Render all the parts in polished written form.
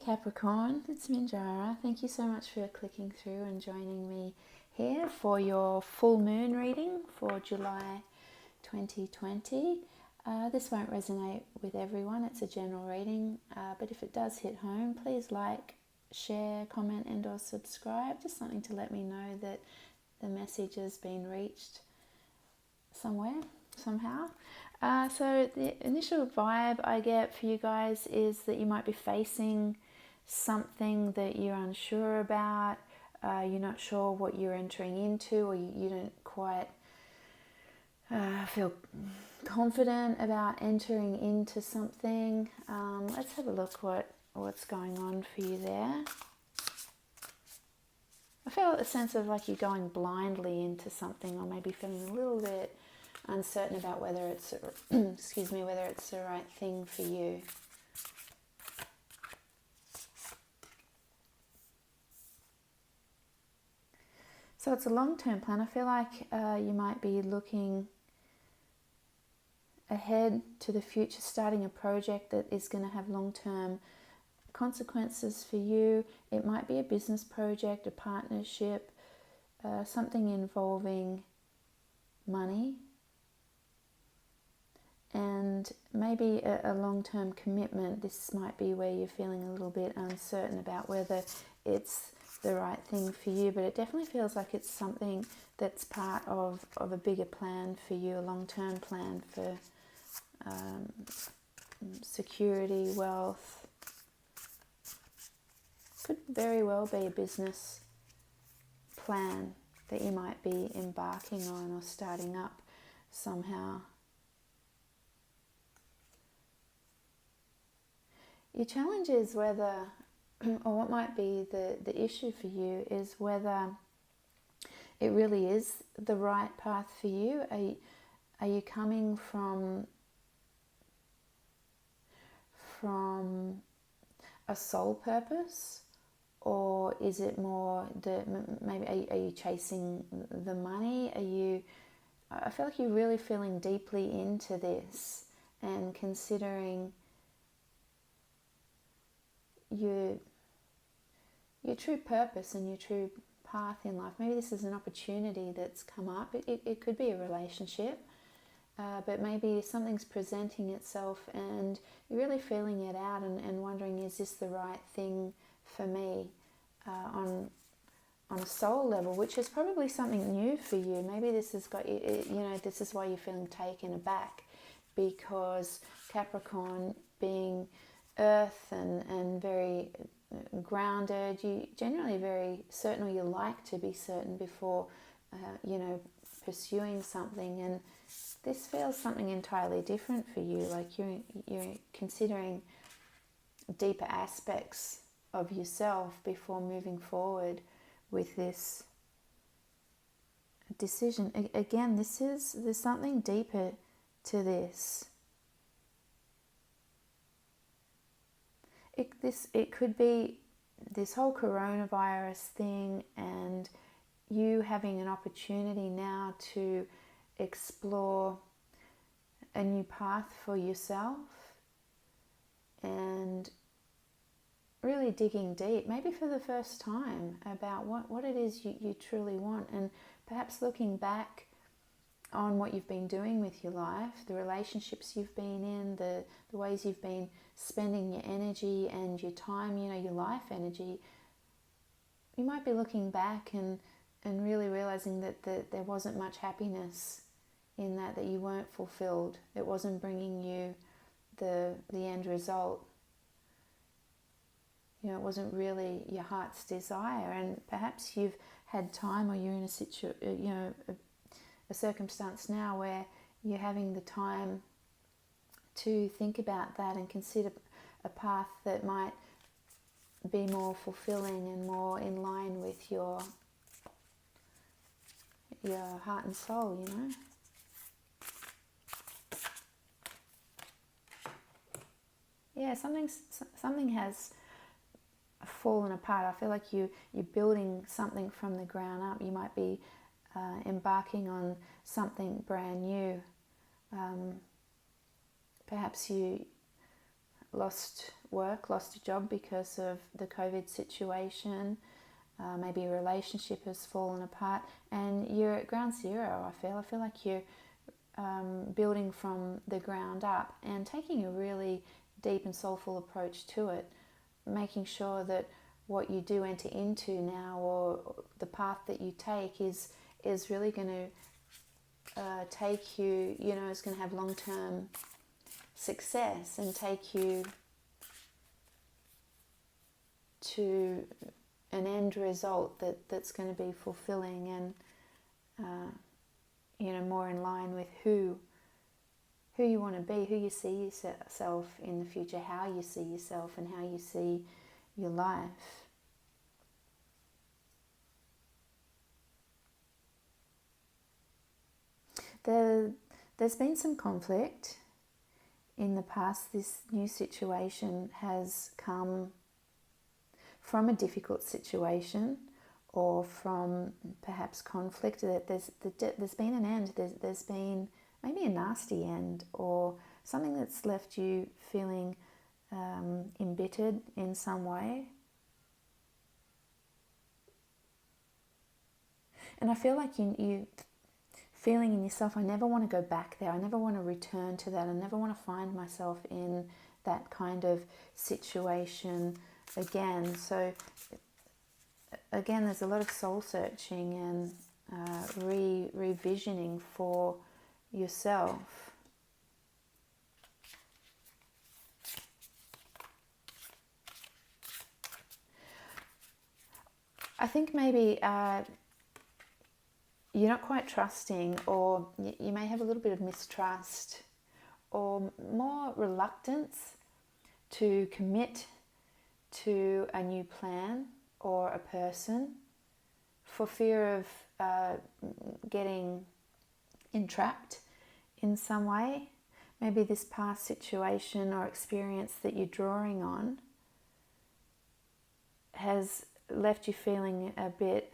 Capricorn, it's Minjara. Thank you so much for clicking through and joining me here for your full moon reading for July 2020. This won't resonate with everyone, it's a general reading, but if it does hit home, please like, share, comment and or subscribe, just something to let me know that the message has been reached somewhere, somehow. So the initial vibe I get for you guys is that you might be facing something that you're unsure about, you're not sure what you're entering into, or you don't quite feel confident about entering into something. Let's have a look what's going on for you there. I feel a sense of like you're going blindly into something, or maybe feeling a little bit uncertain about whether it's whether it's the right thing for you. So it's a long-term plan. I feel like you might be looking ahead to the future, starting a project that is going to have long-term consequences for you. It might be a business project, a partnership, something involving money, and maybe a long-term commitment. This might be where you're feeling a little bit uncertain about whether it's the right thing for you, but it definitely feels like it's something that's part of a bigger plan for you, a long-term plan for security, wealth. Could very well be a business plan that you might be embarking on or starting up somehow. Your challenge is whether, or what might be the issue for you, is whether it really is the right path for you. Are you coming from a soul purpose, or is it more maybe are you chasing the money? I feel like you're really feeling deeply into this and considering your true purpose and your true path in life. Maybe this is an opportunity that's come up. It could be a relationship, but maybe something's presenting itself and you're really feeling it out and wondering, is this the right thing for me on a soul level, which is probably something new for you. Maybe this has got you, this is why you're feeling taken aback, because Capricorn being earth and very grounded, you generally very certain, or you like to be certain before pursuing something, and this feels something entirely different for you, like you're considering deeper aspects of yourself before moving forward with this decision. Again, there's something deeper to this. It could be this whole coronavirus thing and you having an opportunity now to explore a new path for yourself and really digging deep, maybe for the first time, about what it is you truly want, and perhaps looking back on what you've been doing with your life, the relationships you've been in, the ways you've been spending your energy and your time, your life energy. You might be looking back and really realizing that there wasn't much happiness in that you weren't fulfilled. It wasn't bringing you the end result. It wasn't really your heart's desire, and perhaps you've had time, or you're in a circumstance now where you're having the time to think about that and consider a path that might be more fulfilling and more in line with your heart and soul, Yeah, something has fallen apart. I feel like you're building something from the ground up. You might be embarking on something brand new. Perhaps you lost work, lost a job because of the COVID situation. Maybe a relationship has fallen apart, and you're at ground zero. I feel like you're building from the ground up and taking a really deep and soulful approach to it, making sure that what you do enter into now, or the path that you take, is really going to take you, is going to have long-term success and take you to an end result that's going to be fulfilling and more in line with who you want to be, who you see yourself in the future, how you see yourself and how you see your life. There's been some conflict in the past. This new situation has come from a difficult situation or from perhaps conflict. There's been an end. There's been maybe a nasty end, or something that's left you feeling embittered in some way. And I feel like you feeling in yourself, I never want to go back there. I never want to return to that. I never want to find myself in that kind of situation again. So again, there's a lot of soul searching and revisioning for yourself. I think maybe you're not quite trusting, or you may have a little bit of mistrust or more reluctance to commit to a new plan or a person for fear of getting entrapped in some way. Maybe this past situation or experience that you're drawing on has left you feeling a bit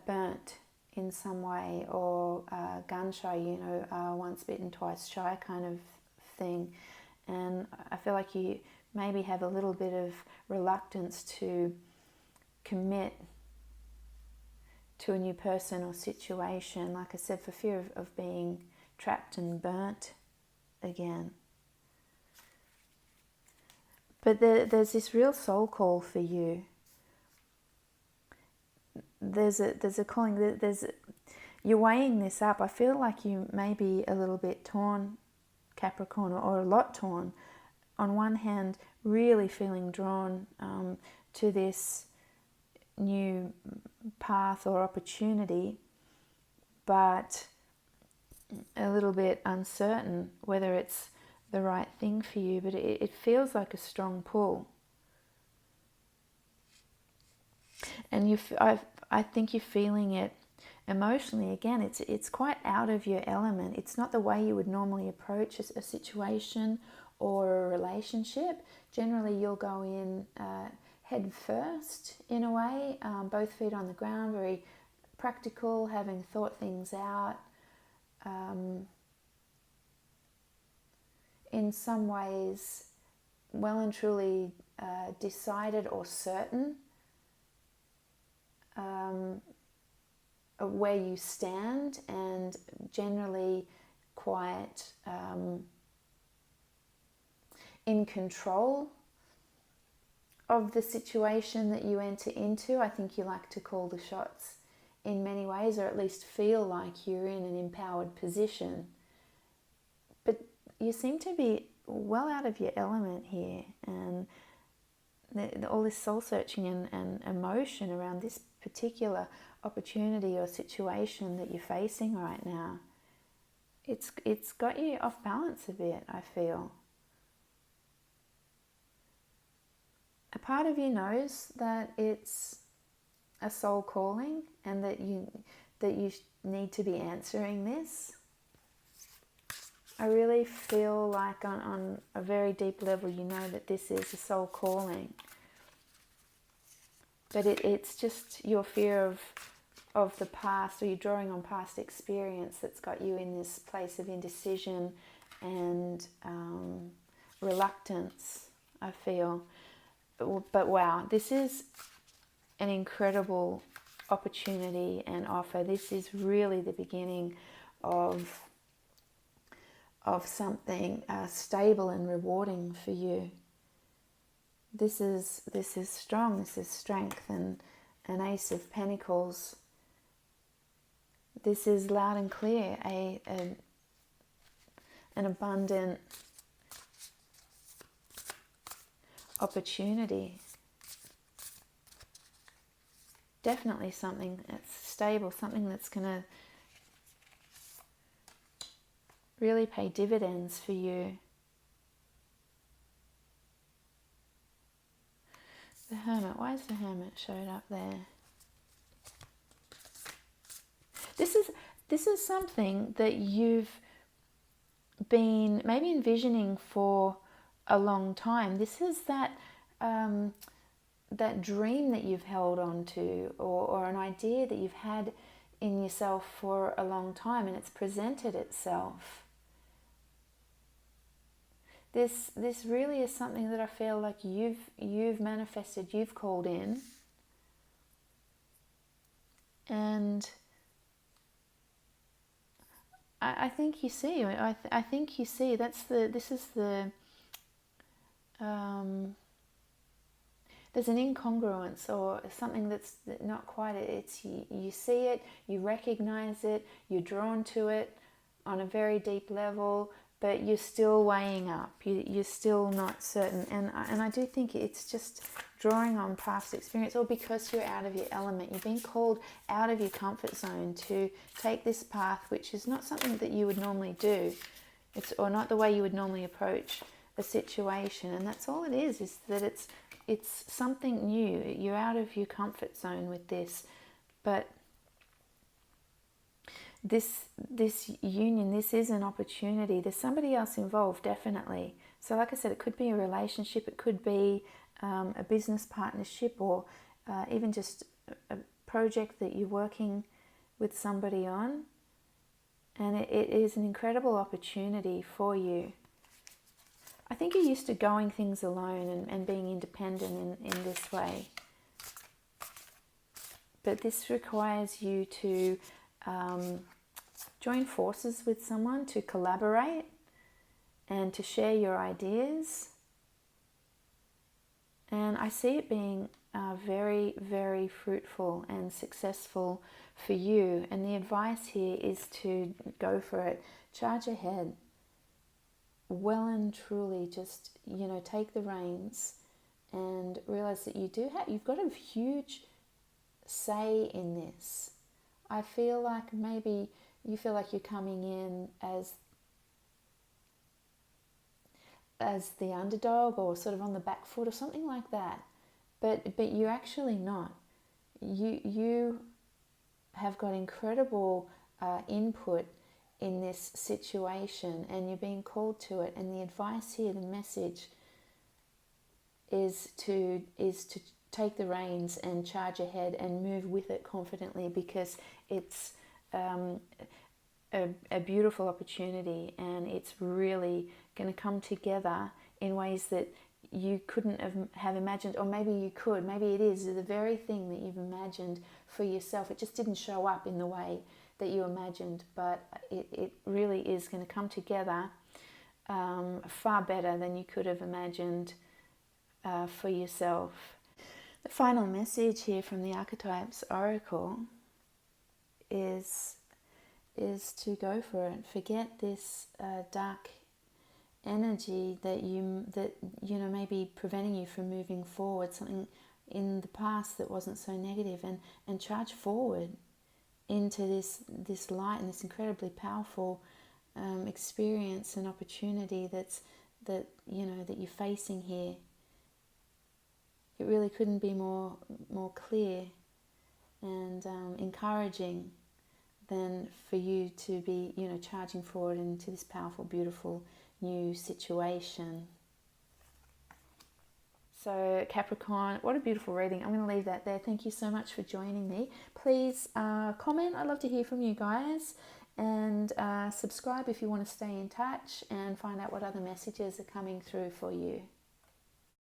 burnt in some way, or gun shy, once bitten, twice shy kind of thing. And I feel like you maybe have a little bit of reluctance to commit to a new person or situation, like I said, for fear of being trapped and burnt again. But there's this real soul call for you. There's a calling. You're weighing this up. I feel like you may be a little bit torn, Capricorn, or a lot torn. On one hand, really feeling drawn to this new path or opportunity, but a little bit uncertain whether it's the right thing for you. But it feels like a strong pull. And I think you're feeling it emotionally. Again, it's quite out of your element. It's not the way you would normally approach a situation or a relationship. Generally, you'll go in head first in a way, both feet on the ground, very practical, having thought things out. In some ways, well and truly decided or certain where you stand, and generally quite in control of the situation that you enter into. I think you like to call the shots in many ways, or at least feel like you're in an empowered position. But you seem to be well out of your element here, and all this soul searching and emotion around this particular opportunity or situation that you're facing right now, it's got you off balance a bit, I feel. A part of you knows that it's a soul calling and that you need to be answering this. I really feel like on a very deep level you know that this is a soul calling. But it's just your fear of the past, or you're drawing on past experience that's got you in this place of indecision and reluctance, I feel. But wow, this is an incredible opportunity and offer. This is really the beginning of something stable and rewarding for you. This is strong. This is strength, and an Ace of Pentacles. This is loud and clear. An abundant opportunity. Definitely something that's stable, something that's going to really pay dividends for you. The Hermit. Why is the Hermit showed up there? This is something that you've been maybe envisioning for a long time. This is that that dream that you've held on to, or an idea that you've had in yourself for a long time, and it's presented itself. This really is something that I feel like you've manifested, you've called in, and I think you see. I think you see. This is the. There's an incongruence or something that's not quite. It's you see it, you recognize it, you're drawn to it on a very deep level, but you're still weighing up. You're still not certain, and I do think it's just drawing on past experience, or because you're out of your element. You've been called out of your comfort zone to take this path, which is not something that you would normally do. Or not the way you would normally approach a situation, and that's all it is that it's something new. You're out of your comfort zone with this, but this union, this is an opportunity. There's somebody else involved, definitely. So like I said, it could be a relationship, it could be a business partnership, or even just a project that you're working with somebody on. And it is an incredible opportunity for you. I think you're used to going things alone and being independent in this way. But this requires you to join forces with someone, to collaborate and to share your ideas. And I see it being very, very fruitful and successful for you. And the advice here is to go for it. Charge ahead. Well and truly just, take the reins and realize that you've got a huge say in this. I feel like maybe you feel like you're coming in as the underdog, or sort of on the back foot or something like that. But you're actually not. You have got incredible input in this situation, and you're being called to it. And the advice here, the message, is to take the reins and charge ahead and move with it confidently, because it's a beautiful opportunity, and it's really going to come together in ways that you couldn't have imagined, or maybe you could. Maybe it is the very thing that you've imagined for yourself. It just didn't show up in the way that you imagined, but it really is going to come together far better than you could have imagined for yourself. The final message here from the Archetypes Oracle is to go for it. Forget this dark energy that may be preventing you from moving forward, something in the past that wasn't so negative, and charge forward into this light and this incredibly powerful experience and opportunity that you're facing here. It really couldn't be more clear and encouraging than for you to be charging forward into this powerful, beautiful new situation. So Capricorn, what a beautiful reading. I'm going to leave that there. Thank you so much for joining me. Please comment. I'd love to hear from you guys. and subscribe if you want to stay in touch and find out what other messages are coming through for you.